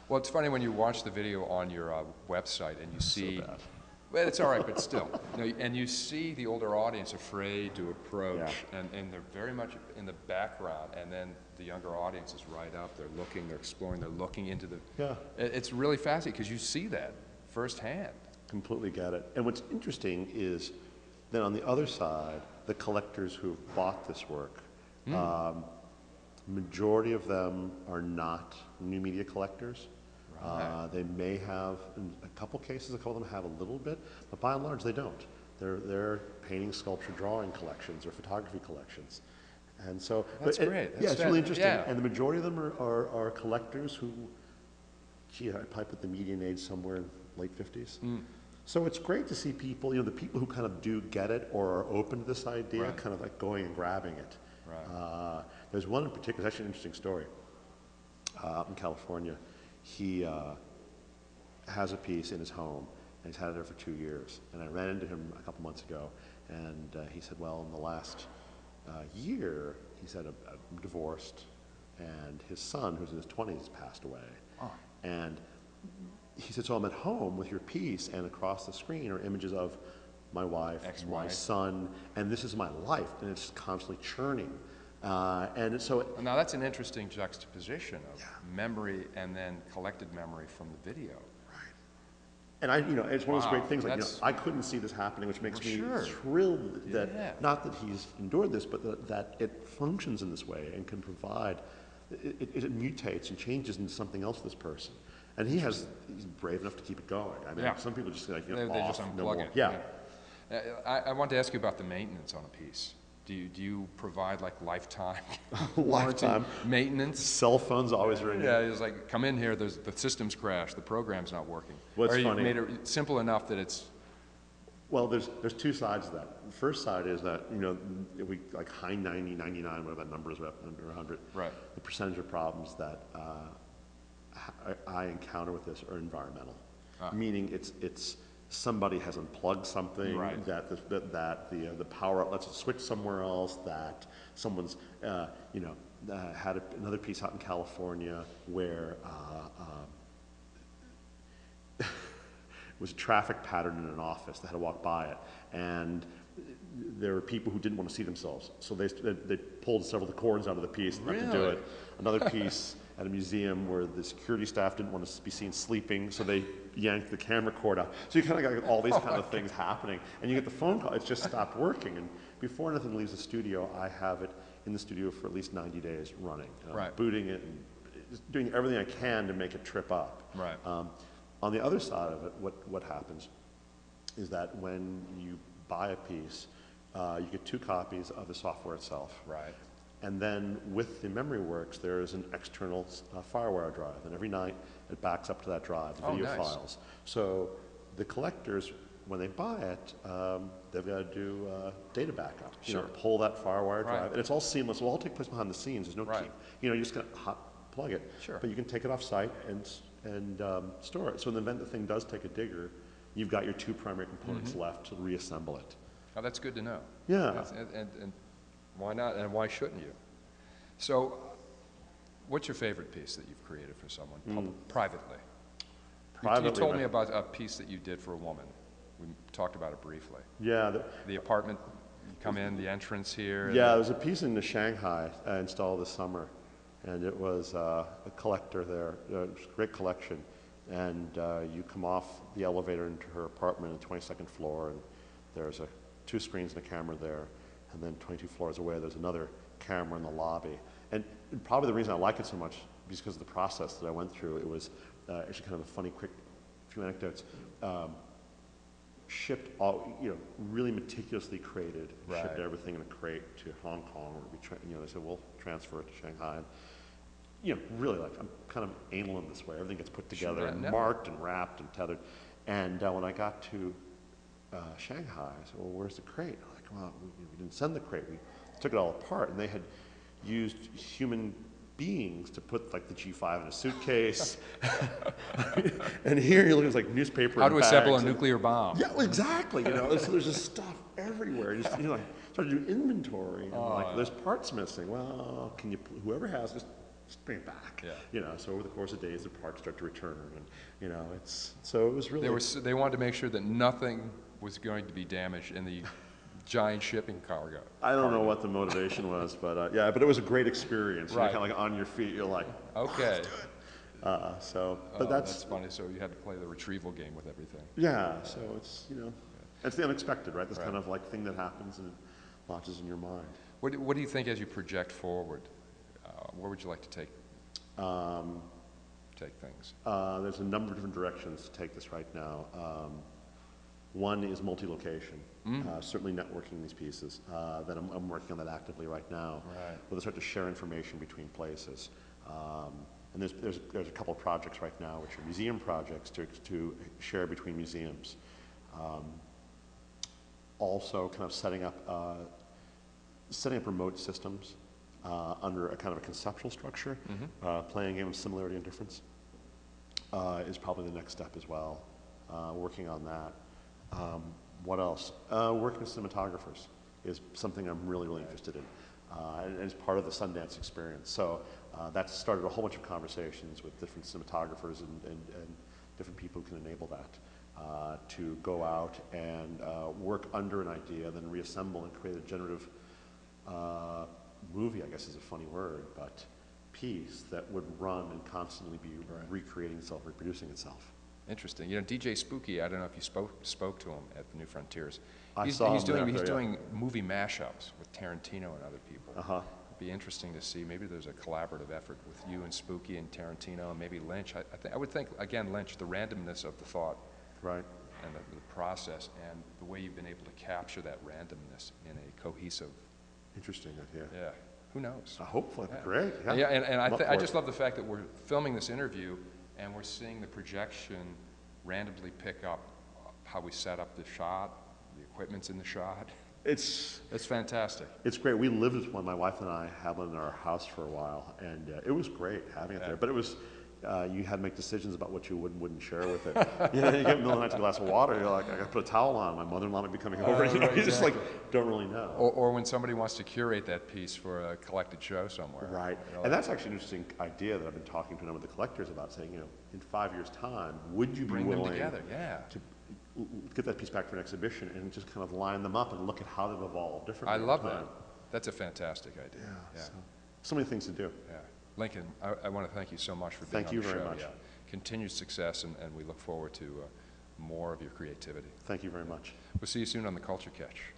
Well, it's funny when you watch the video on your website and you see, So bad. well, it's all right, but still, and you see the older audience afraid to approach, and they're very much in the background, and then the younger audience is right up. They're looking, they're exploring, they're looking into the. Yeah. It's really fascinating because you see that firsthand. Completely get it. And what's interesting is then on the other side, the collectors who've bought this work, majority of them are not new media collectors. Right. They may have, in a couple cases, a couple of them have a little bit, but by and large they don't. They're painting, sculpture, drawing collections or photography collections. And so, That's great. Yeah, it's really interesting. Yeah. And the majority of them are collectors who, gee, I probably put the median age somewhere in late 50s. So it's great to see people, the people who kind of do get it or are open to this idea, Right. kind of like going and grabbing it. Right. There's one in particular, it's actually an interesting story. Up in California, he has a piece in his home, and he's had it there for 2 years. And I ran into him a couple months ago, and he said, well, in the last year, he said, I'm divorced, and his son, who's in his 20s, passed away. Oh. And he said, so I'm at home with your piece, and across the screen are images of my wife, my son, and this is my life, and it's constantly churning. And so Now that's an interesting juxtaposition of memory and then collected memory from the video. and it's one of those great things, like, That's- I couldn't see this happening, which makes me Sure. thrilled that, Yeah. not that he's endured this, but that it functions in this way and can provide, it mutates and changes into something else for this person. And he's brave enough to keep it going. I mean, Yeah. some people just like, They just off, unplug no more. it. Yeah. I want to ask you about the maintenance on a piece. Do you provide like lifetime Lifetime. maintenance? Cell phones always are in Yeah, it's like, come in here, the system's crashed, the program's not working. What's or you funny- made it simple enough that it's, Well, there's two sides to that. The first side is that, if we like high 90, 99, whatever that number is, under 100. Right. The percentage of problems that I encounter with this are environmental, meaning it's somebody has unplugged something, Right. that the power outlets switch somewhere else, that someone's had another piece out in California where it was a traffic pattern in an office. They had to walk by it, and there were people who didn't want to see themselves, so they pulled several of the cords out of the piece not to do Really? it. Another piece at a museum where the security staff didn't want to be seen sleeping, so they yanked the camera cord out. So you kind of got all these kind of things happening, and you get the phone call, it's just stopped working, and before anything leaves the studio, I have it in the studio for at least 90 days running, Right. booting it and just doing everything I can to make it trip up. Right. On the other side of it, what happens is that when you buy a piece, you get 2 copies of the software itself. right. And then with the memory works, there is an external FireWire drive, and every night it backs up to that drive, the Oh, video nice. files. So the collectors, when they buy it, they've got to do data backup. Sure. Pull that FireWire drive, Right. and it's all seamless. It'll all take place behind the scenes. There's no Right. key. You're just going to hot plug it. Sure. But you can take it off site and store it. So in the event the thing does take a digger, you've got your 2 primary components left to reassemble it. Oh, that's good to know. Yeah. And why not, and why shouldn't you? So, what's your favorite piece that you've created for someone, privately? You told me about a piece that you did for a woman. We talked about it briefly. Yeah. The apartment, you come in, the entrance here. Yeah, there was a piece in Shanghai I installed this summer, and it was a collector there, a great collection. And you come off the elevator into her apartment on the 22nd floor, and there's 2 screens and a camera there, and then 22 floors away there's another camera in the lobby. And probably the reason I like it so much is because of the process that I went through. It was actually kind of a funny, quick few anecdotes. Shipped all, really meticulously created, Right. shipped everything in a crate to Hong Kong, where they said, we'll transfer it to Shanghai. And, really, like, I'm kind of anal in this way. Everything gets put together Sure, and no. marked and wrapped and tethered. And when I got to Shanghai, I said, well, where's the crate? I'm like, well, we didn't send the crate. We took it all apart, and they had used human beings to put like the G5 in a suitcase. And here you're looking at like newspaper. How and to assemble a bags and- nuclear bomb. Yeah, well, exactly. So there's just stuff everywhere. Just, like, started to do inventory. And like, there's parts missing. Well, can you? Whoever has, just just bring it back. Yeah. You know, so over the course of days, the parts start to return, and you know, so it was really. They wanted to make sure that nothing was going to be damaged in the giant shipping cargo. I don't know what the motivation was, but yeah, but it was a great experience. Right. You're kind of like on your feet. You're like, okay. But that's funny. So you had to play the retrieval game with everything. yeah. So it's it's the unexpected, right? This kind of like thing that happens and it launches in your mind. What do you think as you project forward? Where would you like to take things? There's a number of different directions to take this right now. One is multi-location, certainly networking these pieces. That I'm working on that actively right now. Right. Where they start to share information between places. And there's a couple of projects right now which are museum projects to share between museums. Also, kind of setting up remote systems under a kind of a conceptual structure. Playing a game of similarity and difference is probably the next step as well. Working on that. What else? Working with cinematographers is something I'm really interested in, and it's part of the Sundance experience. So that's started a whole bunch of conversations with different cinematographers and different people who can enable that to go out and work under an idea, then reassemble and create a generative movie, I guess is a funny word, but piece that would run and constantly be recreating itself, reproducing itself. Interesting. You know, DJ Spooky, I don't know if you spoke to him at the New Frontiers. He's doing movie mashups with Tarantino and other people. It'd be interesting to see. Maybe there's a collaborative effort with you and Spooky and Tarantino and maybe Lynch. I would think, again, Lynch, the randomness of the thought. Right. And the process and the way you've been able to capture that randomness in a cohesive. Interesting idea. Yeah. Who knows? Hopefully. Yeah. Great. Yeah. Yeah, and I just love the fact that we're filming this interview and we're seeing the projection randomly pick up how we set up the shot, the equipment's in the shot. It's fantastic. It's great. We lived with one. My wife and I had one in our house for a while, and it was great having it there. But it was, you had to make decisions about what you would and wouldn't share with it. You get in the middle of the night to a glass of water, you're like, I gotta put a towel on. My mother-in-law might be coming over. You just like don't really know. Or when somebody wants to curate that piece for a collected show somewhere. Right. And that's actually an interesting idea that I've been talking to a number of the collectors about, saying, in 5 years' time, would you be willing them together? Yeah. to get that piece back for an exhibition and just kind of line them up and look at how they've evolved differently? I love that. That's a fantastic idea. Yeah. So many things to do. Yeah. Lincoln, I want to thank you so much for being on the show. Thank you very much. Yeah. Continued success, and we look forward to more of your creativity. Thank you very much. We'll see you soon on The Culture Catch.